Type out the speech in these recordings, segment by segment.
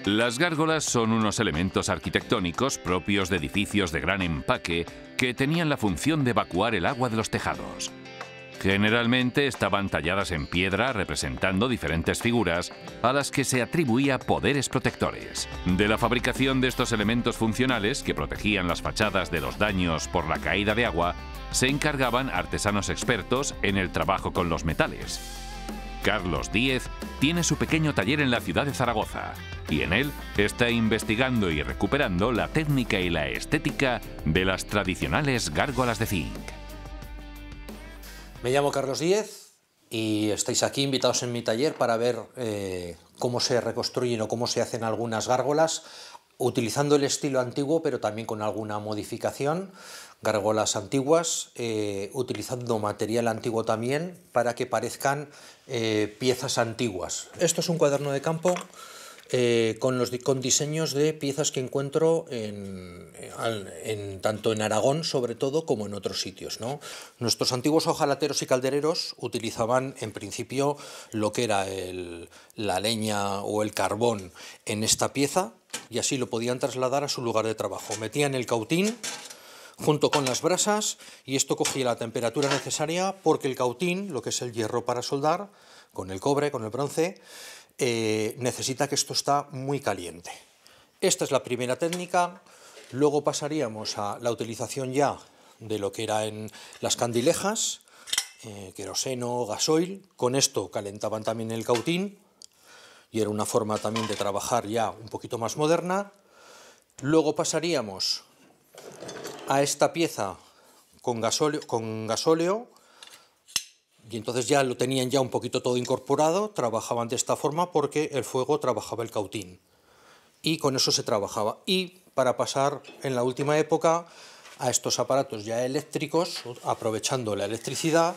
Las gárgolas son unos elementos arquitectónicos propios de edificios de gran empaque que tenían la función de evacuar el agua de los tejados. Generalmente estaban talladas en piedra representando diferentes figuras a las que se atribuía poderes protectores. De la fabricación de estos elementos funcionales que protegían las fachadas de los daños por la caída de agua se encargaban artesanos expertos en el trabajo con los metales. Carlos Díez tiene su pequeño taller en la ciudad de Zaragoza y en él está investigando y recuperando la técnica y la estética de las tradicionales gárgolas de zinc. Me llamo Carlos Díez y estáis aquí invitados en mi taller para ver cómo se reconstruyen o cómo se hacen algunas gárgolas utilizando el estilo antiguo, pero también con alguna modificación. Gárgolas antiguas, utilizando material antiguo también para que parezcan piezas antiguas. Esto es un cuaderno de campo con diseños de piezas que encuentro tanto en Aragón, sobre todo, como en otros sitios, ¿no? Nuestros antiguos hojalateros y caldereros utilizaban, en principio, lo que era la leña o el carbón en esta pieza, y así lo podían trasladar a su lugar de trabajo. Metían el cautín junto con las brasas y esto cogía la temperatura necesaria, porque el cautín, lo que es el hierro para soldar, con el cobre, con el bronce, necesita que esto está muy caliente. Esta es la primera técnica. Luego pasaríamos a la utilización ya de lo que eran las candilejas, queroseno, gasoil. Con esto calentaban también el cautín y era una forma también de trabajar ya un poquito más moderna. Luego pasaríamos a esta pieza con gasóleo, y entonces ya lo tenían ya un poquito todo incorporado. Trabajaban de esta forma porque el fuego trabajaba el cautín y con eso se trabajaba. Y para pasar en la última época a estos aparatos ya eléctricos, aprovechando la electricidad,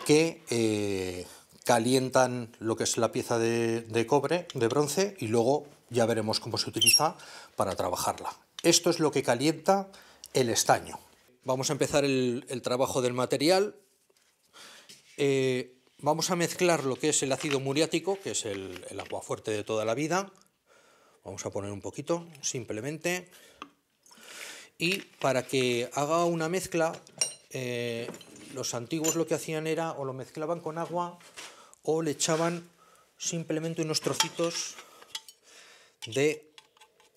que calientan lo que es la pieza de cobre, de bronce, y luego ya veremos cómo se utiliza para trabajarla. Esto es lo que calienta el estaño. Vamos a empezar el trabajo del material. Vamos a mezclar lo que es el ácido muriático, que es el aguafuerte de toda la vida. Vamos a poner un poquito, simplemente. Y para que haga una mezcla, los antiguos lo que hacían era o lo mezclaban con agua o le echaban simplemente unos trocitos de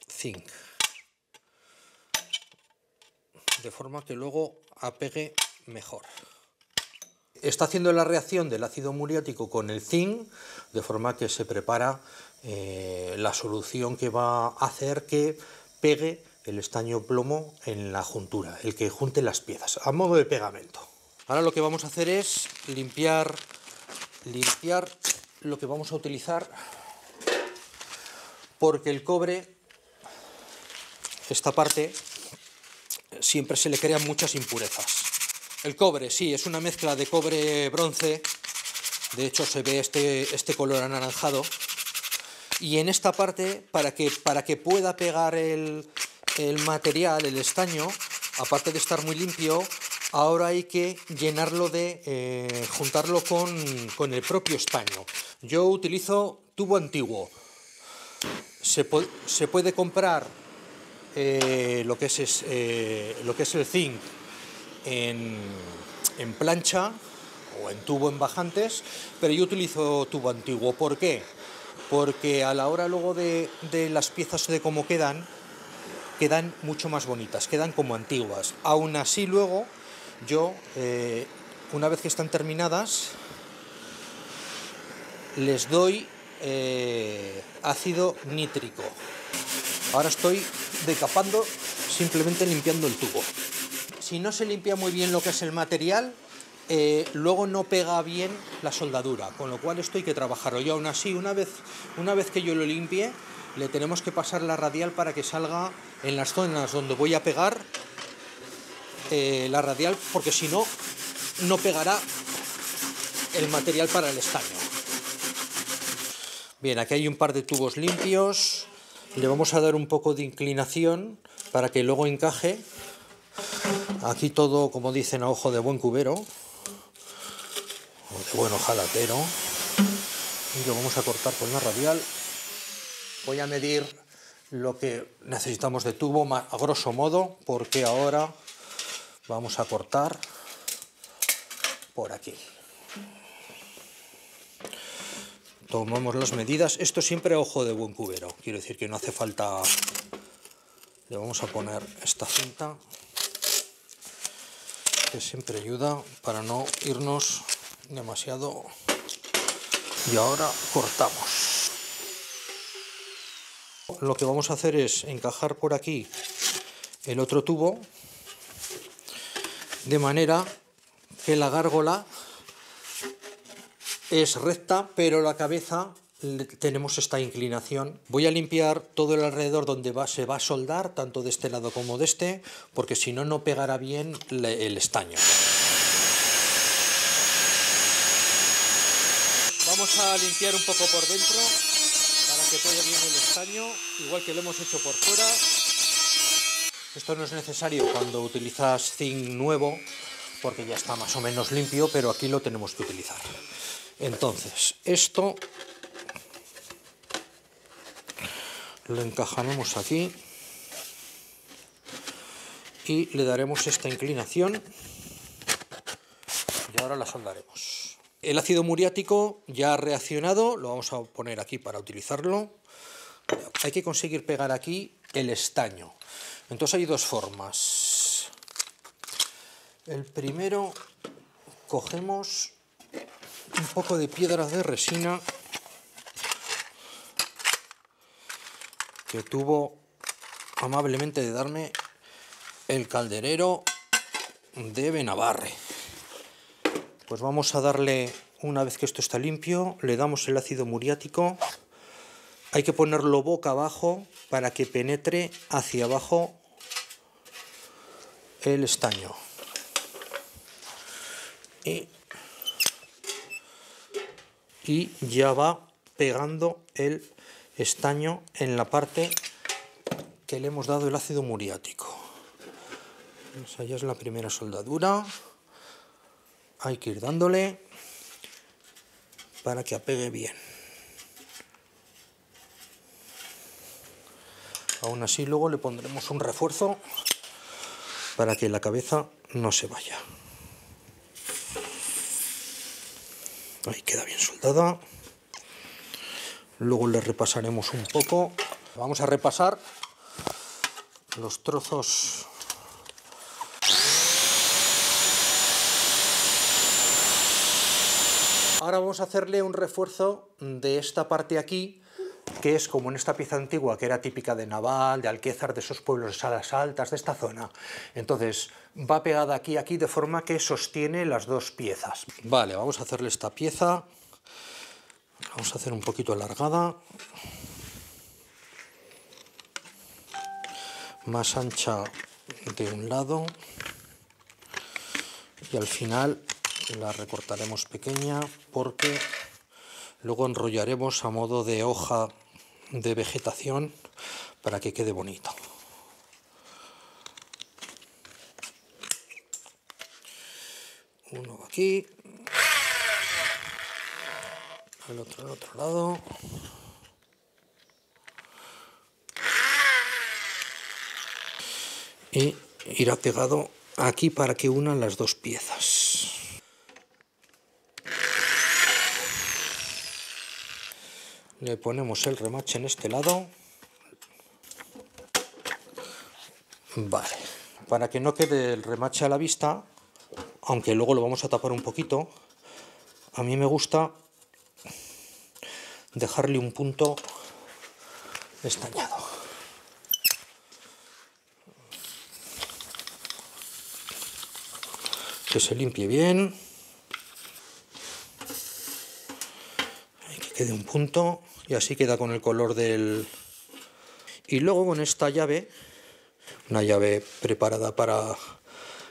zinc, de forma que luego apegue mejor. Está haciendo la reacción del ácido muriático con el zinc, de forma que se prepara la solución que va a hacer que pegue el estaño plomo en la juntura, el que junte las piezas, a modo de pegamento. Ahora lo que vamos a hacer es limpiar lo que vamos a utilizar, porque el cobre, esta parte, siempre se le crean muchas impurezas. El cobre, sí, es una mezcla de cobre-bronce, de hecho se ve este color anaranjado, y en esta parte, para que pueda pegar el material, el estaño, aparte de estar muy limpio, ahora hay que llenarlo juntarlo con el propio estaño. Yo utilizo tubo antiguo. Se puede comprar lo que es el zinc en plancha o en tubo en bajantes, pero yo utilizo tubo antiguo. ¿Por qué? Porque a la hora luego de las piezas de cómo quedan mucho más bonitas, quedan como antiguas. Aún así luego yo, una vez que están terminadas, les doy ácido nítrico. Ahora estoy decapando, simplemente limpiando el tubo. Si no se limpia muy bien lo que es el material, luego no pega bien la soldadura, con lo cual esto hay que trabajarlo. Y aún así, una vez que yo lo limpie, le tenemos que pasar la radial para que salga en las zonas donde voy a pegar la radial, porque si no, no pegará el material para el estaño. Bien, aquí hay un par de tubos limpios. Le vamos a dar un poco de inclinación para que luego encaje. Aquí todo, como dicen, a ojo de buen cubero, o de buen hojalatero. Y lo vamos a cortar con la radial. voy a medir lo que necesitamos de tubo a grosso modo, porque ahora vamos a cortar por aquí. Tomamos las medidas, esto siempre a ojo de buen cubero, quiero decir que no hace falta, le vamos a poner esta cinta, que siempre ayuda para no irnos demasiado, y ahora cortamos. Lo que vamos a hacer es encajar por aquí el otro tubo, de manera que la gárgola es recta, pero la cabeza tenemos esta inclinación. Voy a limpiar todo el alrededor donde se va a soldar, tanto de este lado como de este, porque si no, no pegará bien el estaño. Vamos a limpiar un poco por dentro para que pegue bien el estaño, igual que lo hemos hecho por fuera. Esto no es necesario cuando utilizas zinc nuevo, porque ya está más o menos limpio, pero aquí lo tenemos que utilizar. Entonces, esto lo encajaremos aquí y le daremos esta inclinación y ahora la soldaremos. El ácido muriático ya ha reaccionado, lo vamos a poner aquí para utilizarlo. Hay que conseguir pegar aquí el estaño. Entonces hay dos formas. El primero, cogemos un poco de piedra de resina que tuvo amablemente de darme el calderero de Benabarre. Pues vamos a darle, una vez que esto está limpio, le damos el ácido muriático. Hay que ponerlo boca abajo para que penetre hacia abajo el estaño. Y ya va pegando el estaño en la parte que le hemos dado el ácido muriático. Esa ya es la primera soldadura. Hay que ir dándole para que apegue bien. Aún así luego le pondremos un refuerzo para que la cabeza no se vaya. Ahí queda bien soldada. Luego le repasaremos un poco. Vamos a repasar los trozos. Ahora vamos a hacerle un refuerzo de esta parte aquí, que es como en esta pieza antigua que era típica de Naval, de Alquézar, de esos pueblos de Salas Altas, de esta zona. Entonces va pegada aquí, de forma que sostiene las dos piezas. Vale, vamos a hacerle esta pieza. Vamos a hacer un poquito alargada. Más ancha de un lado. Y al final la recortaremos pequeña porque luego enrollaremos a modo de hoja de vegetación para que quede bonito. Uno aquí, el otro al otro lado. Y irá pegado aquí para que unan las dos piezas. Le ponemos el remache en este lado. Vale, para que no quede el remache a la vista, aunque luego lo vamos a tapar un poquito, a mí me gusta dejarle un punto estañado. Que se limpie bien. Hay que quede un punto y así queda con el color del... Y luego con esta llave, una llave preparada para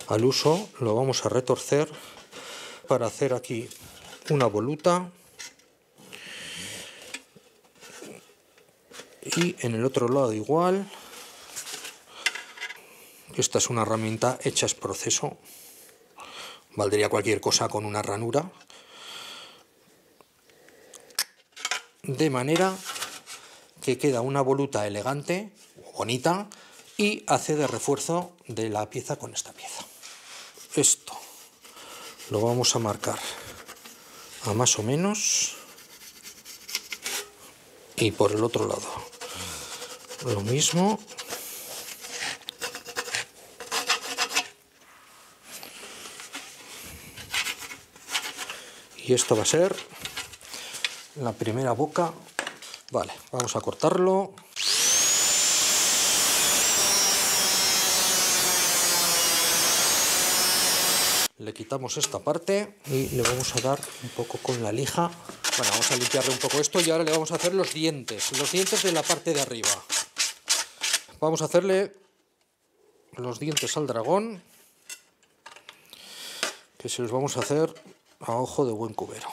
al uso, lo vamos a retorcer para hacer aquí una voluta. Y en el otro lado igual. Esta es una herramienta hecha es proceso. Valdría cualquier cosa con una ranura. De manera que queda una voluta elegante, bonita, y hace de refuerzo de la pieza con esta pieza. Esto lo vamos a marcar a más o menos, y por el otro lado lo mismo. Y esto va a ser la primera boca. Vale, vamos a cortarlo. Le quitamos esta parte y le vamos a dar un poco con la lija. Bueno, vamos a limpiarle un poco esto y ahora le vamos a hacer los dientes de la parte de arriba. Vamos a hacerle los dientes al dragón, que se los vamos a hacer a ojo de buen cubero.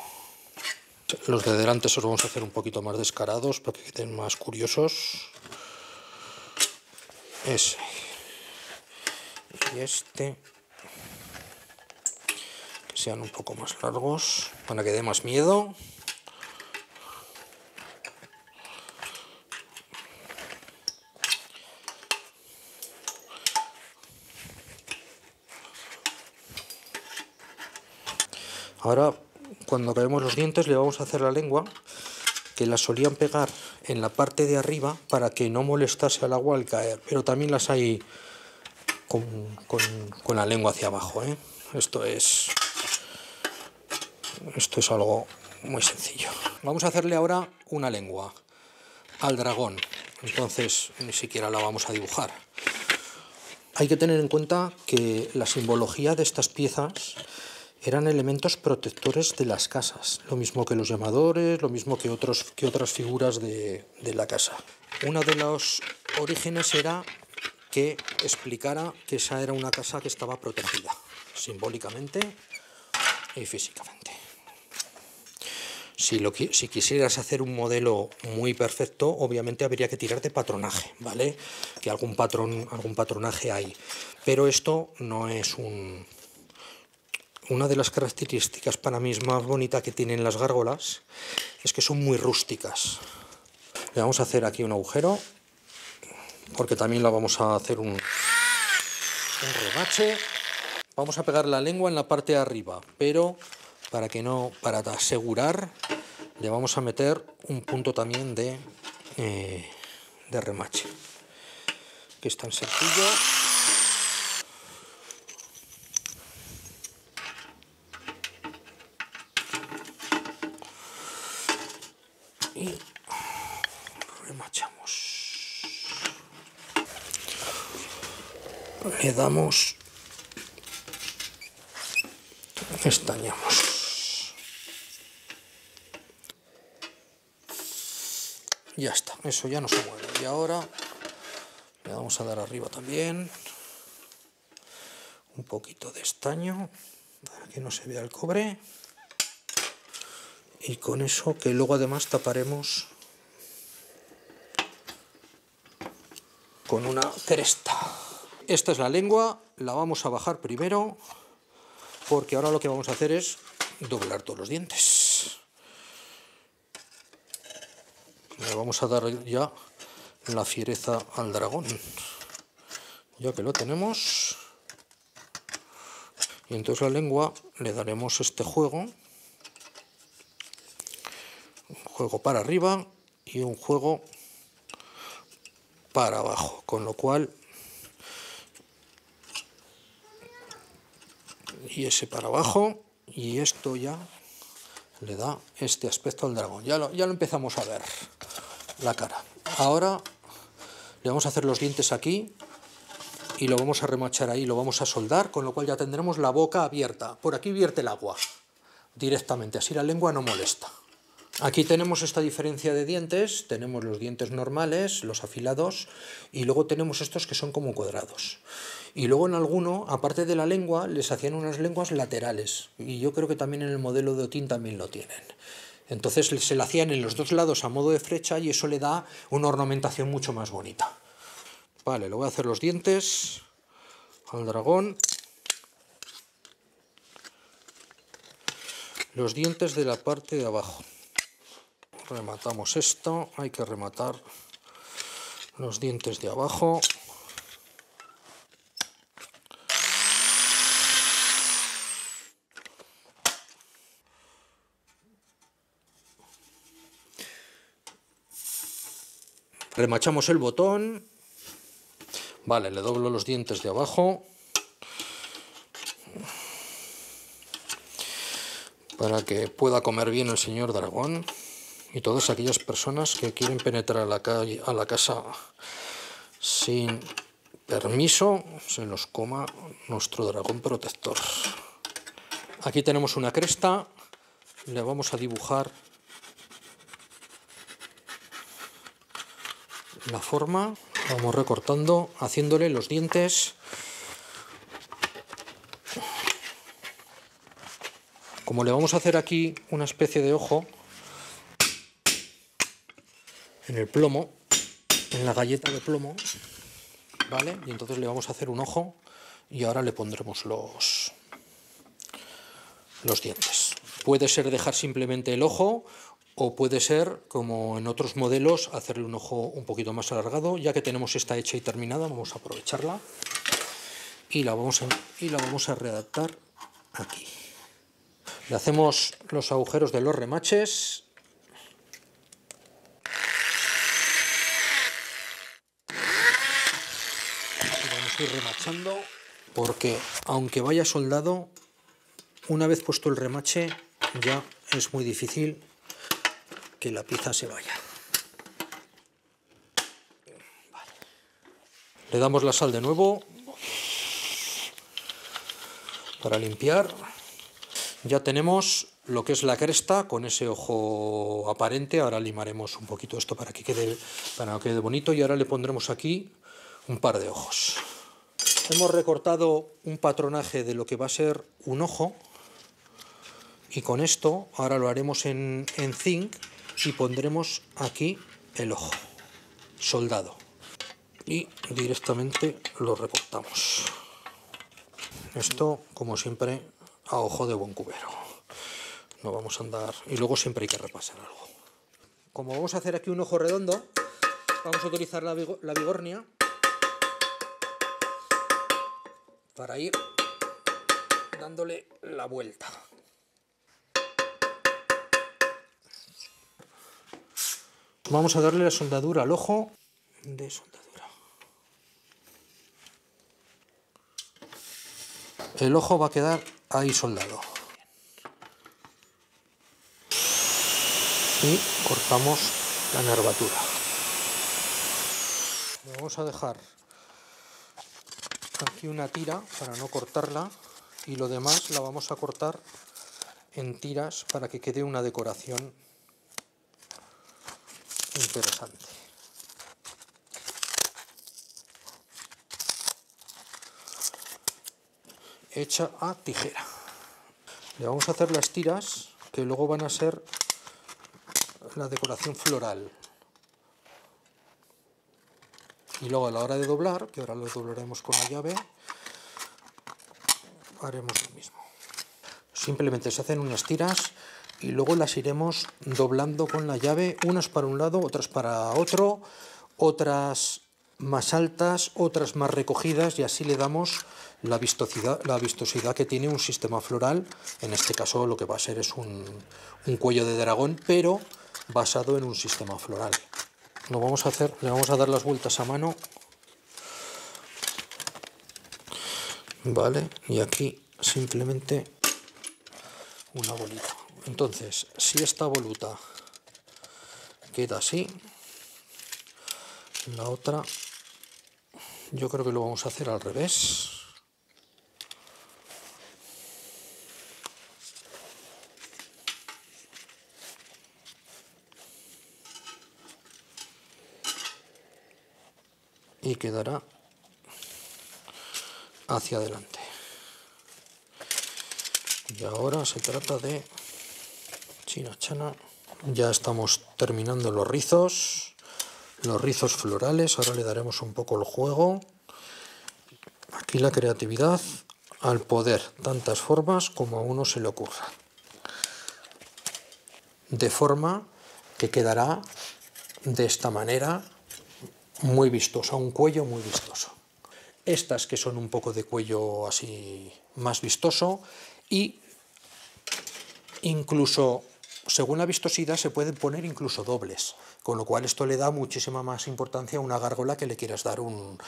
Los de delante se los vamos a hacer un poquito más descarados para que queden más curiosos. Ese. Y este. Que sean un poco más largos para que dé más miedo. Ahora, cuando acabemos los dientes, le vamos a hacer la lengua, que la solían pegar en la parte de arriba para que no molestase al agua al caer, pero también las hay con la lengua hacia abajo, ¿eh? Esto es algo muy sencillo. Vamos a hacerle ahora una lengua al dragón, entonces ni siquiera la vamos a dibujar. Hay que tener en cuenta que la simbología de estas piezas eran elementos protectores de las casas, lo mismo que los llamadores, lo mismo que otras figuras de la casa. Uno de los orígenes era que explicara que esa era una casa que estaba protegida, simbólicamente y físicamente. Si quisieras hacer un modelo muy perfecto, obviamente habría que tirar de patronaje, ¿vale? Que algún patronaje hay, pero esto no es Una de las características para mí más bonita que tienen las gárgolas es que son muy rústicas. Le vamos a hacer aquí un agujero, porque también la vamos a hacer un remache. Vamos a pegar la lengua en la parte de arriba, pero para asegurar, le vamos a meter un punto también de remache, que es tan sencillo. Y remachamos. Le damos, estañamos. Ya está, eso ya no se mueve. Y ahora le vamos a dar arriba también un poquito de estaño para que no se vea el cobre. Y con eso, que luego además taparemos con una cresta. Esta es la lengua, la vamos a bajar primero, porque ahora lo que vamos a hacer es doblar todos los dientes. Le vamos a dar ya la fiereza al dragón, ya que lo tenemos. Y entonces la lengua le daremos este juego. Juego para arriba y un juego para abajo, con lo cual, y ese para abajo, y esto ya le da este aspecto al dragón. Ya lo empezamos a ver, la cara. Ahora le vamos a hacer los dientes aquí y lo vamos a remachar ahí, lo vamos a soldar, con lo cual ya tendremos la boca abierta. Por aquí vierte el agua directamente, así la lengua no molesta. Aquí tenemos esta diferencia de dientes, tenemos los dientes normales, los afilados, y luego tenemos estos que son como cuadrados. Y luego en alguno, aparte de la lengua, les hacían unas lenguas laterales, y yo creo que también en el modelo de Otín también lo tienen. Entonces se la hacían en los dos lados a modo de flecha y eso le da una ornamentación mucho más bonita. Vale, le voy a hacer los dientes al dragón. Los dientes de la parte de abajo. rematamos esto, hay que rematar los dientes de abajo. Remachamos el botón. Vale, le doblo los dientes de abajo para que pueda comer bien el señor dragón y todas aquellas personas que quieren penetrar a la casa sin permiso, se los coma nuestro dragón protector. Aquí tenemos una cresta, le vamos a dibujar la forma, vamos recortando, haciéndole los dientes. Como le vamos a hacer aquí una especie de ojo en el plomo, en la galleta de plomo, ¿vale? Y entonces le vamos a hacer un ojo y ahora le pondremos los dientes. Puede ser dejar simplemente el ojo o puede ser, como en otros modelos, hacerle un ojo un poquito más alargado. Ya que tenemos esta hecha y terminada, vamos a aprovecharla y la vamos a readaptar aquí. Le hacemos los agujeros de los remaches. Y vamos a ir remachando porque, aunque vaya soldado, una vez puesto el remache ya es muy difícil que la pieza se vaya. Vale. Le damos la sal de nuevo para limpiar. Ya tenemos lo que es la cresta con ese ojo aparente. Ahora limaremos un poquito esto para que quede bonito y ahora le pondremos aquí un par de ojos. Hemos recortado un patronaje de lo que va a ser un ojo y con esto ahora lo haremos en zinc y pondremos aquí el ojo soldado y directamente lo recortamos. Esto, como siempre, a ojo de buen cubero. No vamos a andar... Y luego siempre hay que repasar algo. Como vamos a hacer aquí un ojo redondo, vamos a utilizar la bigornia para ir dándole la vuelta. Vamos a darle la soldadura al ojo de soldadura. El ojo va a quedar ahí soldado. Y cortamos la nervatura. Vamos a dejar aquí una tira para no cortarla y lo demás la vamos a cortar en tiras para que quede una decoración interesante. Hecha a tijera. Le vamos a hacer las tiras que luego van a ser la decoración floral. Y luego a la hora de doblar, que ahora lo doblaremos con la llave, haremos lo mismo. Simplemente se hacen unas tiras y luego las iremos doblando con la llave, unas para un lado, otras para otro, otras más altas, otras más recogidas, y así le damos la vistosidad que tiene un sistema floral. En este caso lo que va a ser es un cuello de dragón, pero basado en un sistema floral. Lo vamos a hacer, le vamos a dar las vueltas a mano, vale, y aquí simplemente una bolita. Entonces, si esta voluta queda así, la otra yo creo que lo vamos a hacer al revés. Y quedará hacia adelante. Y ahora se trata de chinachana. Ya estamos terminando los rizos florales. Ahora le daremos un poco el juego. Aquí la creatividad al poder, tantas formas como a uno se le ocurra. De forma que quedará de esta manera, muy vistosa, un cuello muy vistoso. Estas que son un poco de cuello así más vistoso, y incluso según la vistosidad se pueden poner incluso dobles, con lo cual esto le da muchísima más importancia a una gárgola que le quieras dar un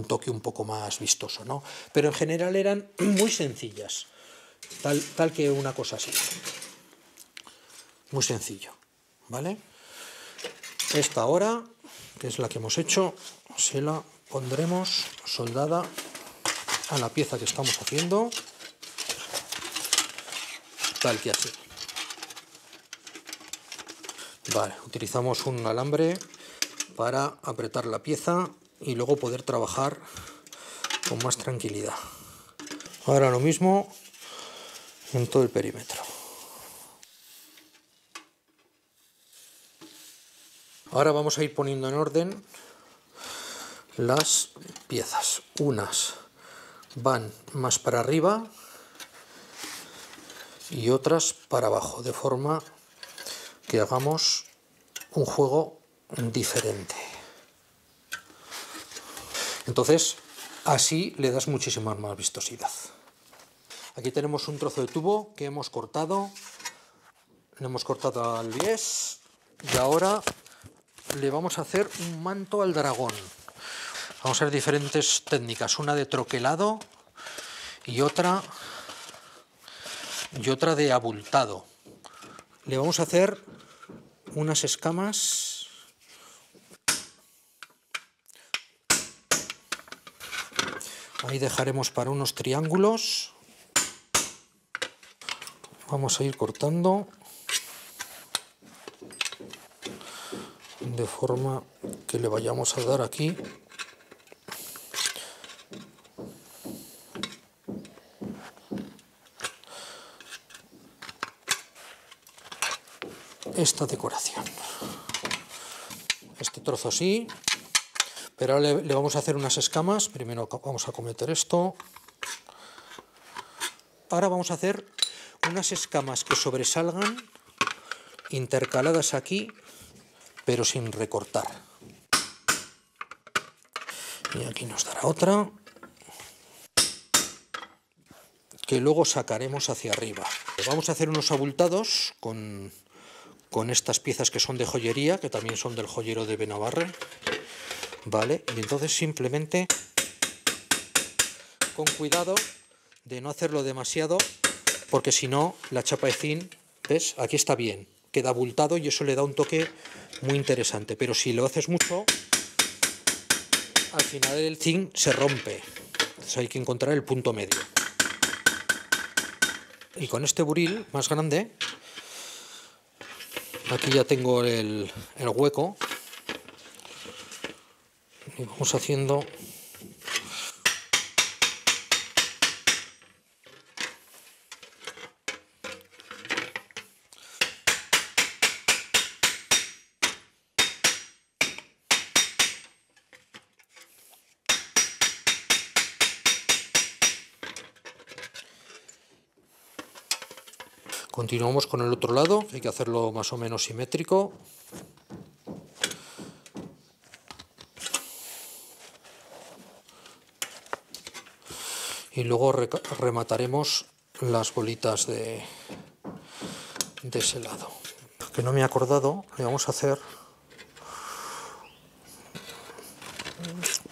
toque un poco más vistoso, ¿no? Pero en general eran muy sencillas, tal que una cosa así, muy sencillo, ¿vale? Esta ahora, que es la que hemos hecho, se la pondremos soldada a la pieza que estamos haciendo, tal que así. Vale, utilizamos un alambre para apretar la pieza y luego poder trabajar con más tranquilidad. Ahora lo mismo en todo el perímetro. Ahora vamos a ir poniendo en orden las piezas. Unas van más para arriba y otras para abajo, de forma que hagamos un juego diferente. Entonces, así le das muchísima más vistosidad. Aquí tenemos un trozo de tubo que hemos cortado, le hemos cortado al bies y ahora le vamos a hacer un manto al dragón. Vamos a ver diferentes técnicas, una de troquelado y otra de abultado. Le vamos a hacer unas escamas ahí, dejaremos para unos triángulos. Vamos a ir cortando de forma que le vayamos a dar aquí esta decoración. Este trozo así, pero ahora le vamos a hacer unas escamas. Primero vamos a cometer esto. Ahora vamos a hacer unas escamas que sobresalgan, intercaladas aquí, pero sin recortar. Y aquí nos dará otra, que luego sacaremos hacia arriba. Vamos a hacer unos abultados con estas piezas que son de joyería, que también son del joyero de Benabarre, ¿vale? Y entonces simplemente, con cuidado de no hacerlo demasiado, porque si no, la chapa de zinc, ¿ves? Aquí está bien, queda abultado y eso le da un toque muy interesante, pero si lo haces mucho, al final el zinc se rompe. Entonces hay que encontrar el punto medio. Y con este buril más grande, aquí ya tengo el hueco, y vamos haciendo Continuamos con el otro lado, hay que hacerlo más o menos simétrico. Y luego remataremos las bolitas de ese lado. Que no me he acordado, le vamos a hacer,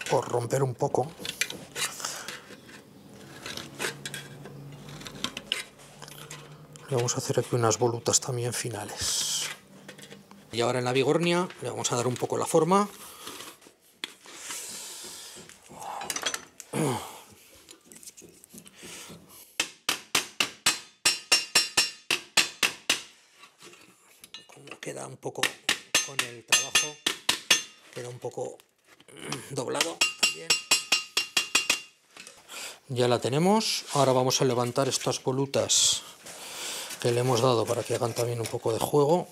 por romper un poco, le vamos a hacer aquí unas volutas también finales. Y ahora en la bigornia le vamos a dar un poco la forma. Como queda un poco con el trabajo, queda un poco doblado también. Ya la tenemos. Ahora vamos a levantar estas volutas que le hemos dado para que hagan también un poco de juego.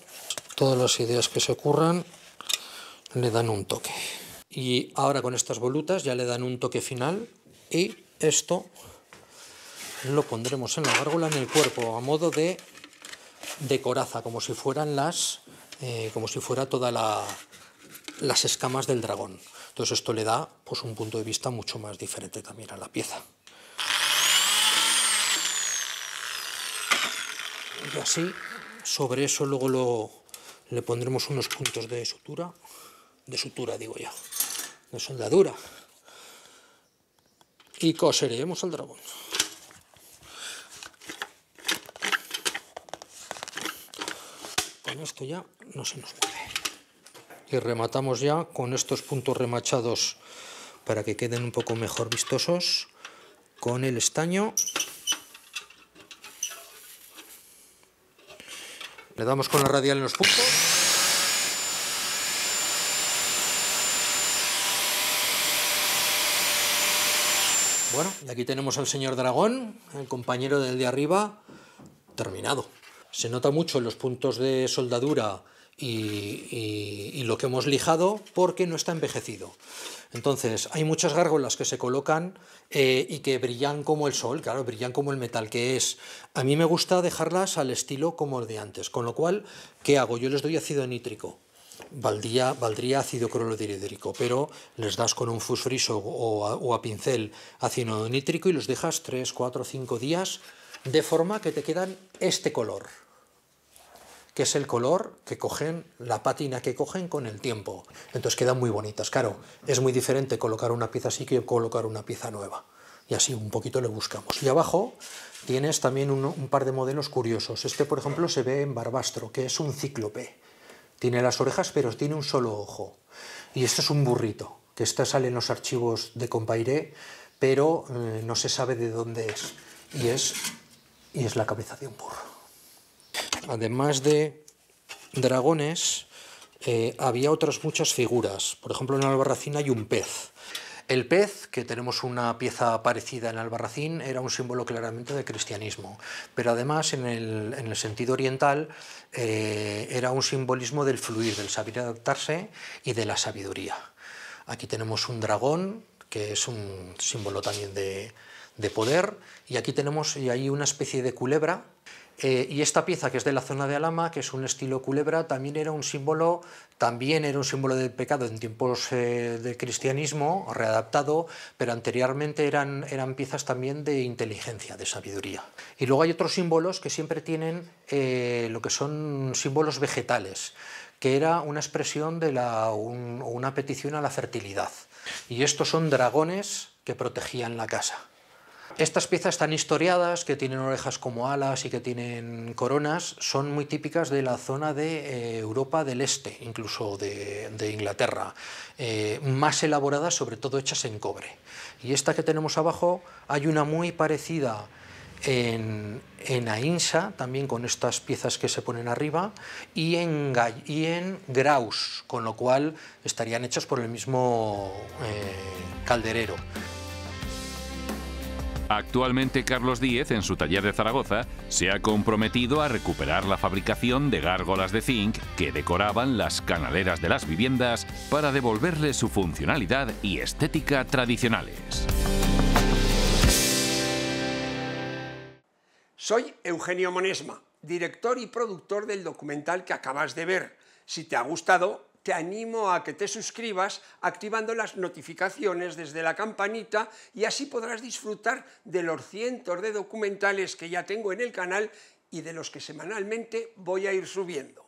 Todas las ideas que se ocurran le dan un toque. Y ahora con estas volutas ya le dan un toque final, y esto lo pondremos en la gárgola, en el cuerpo, a modo de coraza, como si fueran las como si fuera todas las escamas del dragón. Entonces esto le da pues, un punto de vista mucho más diferente también a la pieza. Y así, sobre eso luego le pondremos unos puntos de sutura digo ya, de soldadura. Y coseremos al dragón. Con esto ya no se nos mueve. Y rematamos ya con estos puntos remachados para que queden un poco mejor vistosos, con el estaño. Le damos con la radial en los puntos. Bueno, y aquí tenemos al señor dragón, el compañero del de arriba, terminado. Se nota mucho en los puntos de soldadura y lo que hemos lijado porque no está envejecido. Entonces, hay muchas gárgolas que se colocan y que brillan como el sol, claro, brillan como el metal que es. A mí me gusta dejarlas al estilo como el de antes, con lo cual, ¿qué hago? Yo les doy ácido nítrico. Valdría ácido clorhídrico, pero les das con un fusfriso o a pincel ácido nítrico y los dejas 3, 4, 5 días de forma que te quedan este color, que es el color que cogen, la pátina que cogen con el tiempo. Entonces quedan muy bonitas. Claro, es muy diferente colocar una pieza así que colocar una pieza nueva. Y así un poquito le buscamos. Y abajo tienes también un par de modelos curiosos. Este, por ejemplo, se ve en barbastro, que es un cíclope. Tiene las orejas, pero tiene un solo ojo. Y este es un burrito, que este sale en los archivos de Compairé, pero no se sabe de dónde es. Y es la cabeza de un burro. Además de dragones, había otras muchas figuras. Por ejemplo, en Albarracín hay un pez. El pez, que tenemos una pieza parecida en Albarracín, era un símbolo claramente de cristianismo, pero además en el sentido oriental era un simbolismo del fluir, del saber adaptarse y de la sabiduría. Aquí tenemos un dragón, que es un símbolo también de poder, y aquí tenemos hay una especie de culebra. Y esta pieza, que es de la zona de Alhama, que es un estilo culebra, también era un símbolo del pecado en tiempos de cristianismo, readaptado, pero anteriormente eran piezas también de inteligencia, de sabiduría. Y luego hay otros símbolos que siempre tienen lo que son símbolos vegetales, que era una expresión de una petición a la fertilidad. Y estos son dragones que protegían la casa. Estas piezas tan historiadas, que tienen orejas como alas y que tienen coronas, son muy típicas de la zona de Europa del Este, incluso de Inglaterra, más elaboradas, sobre todo hechas en cobre. Y esta que tenemos abajo, hay una muy parecida en Aínsa, también con estas piezas que se ponen arriba, y en Graus, con lo cual estarían hechas por el mismo calderero. Actualmente Carlos Díez, en su taller de Zaragoza, se ha comprometido a recuperar la fabricación de gárgolas de zinc que decoraban las canaleras de las viviendas para devolverle su funcionalidad y estética tradicionales. Soy Eugenio Monesma, director y productor del documental que acabas de ver. Si te ha gustado, te animo a que te suscribas activando las notificaciones desde la campanita y así podrás disfrutar de los cientos de documentales que ya tengo en el canal y de los que semanalmente voy a ir subiendo.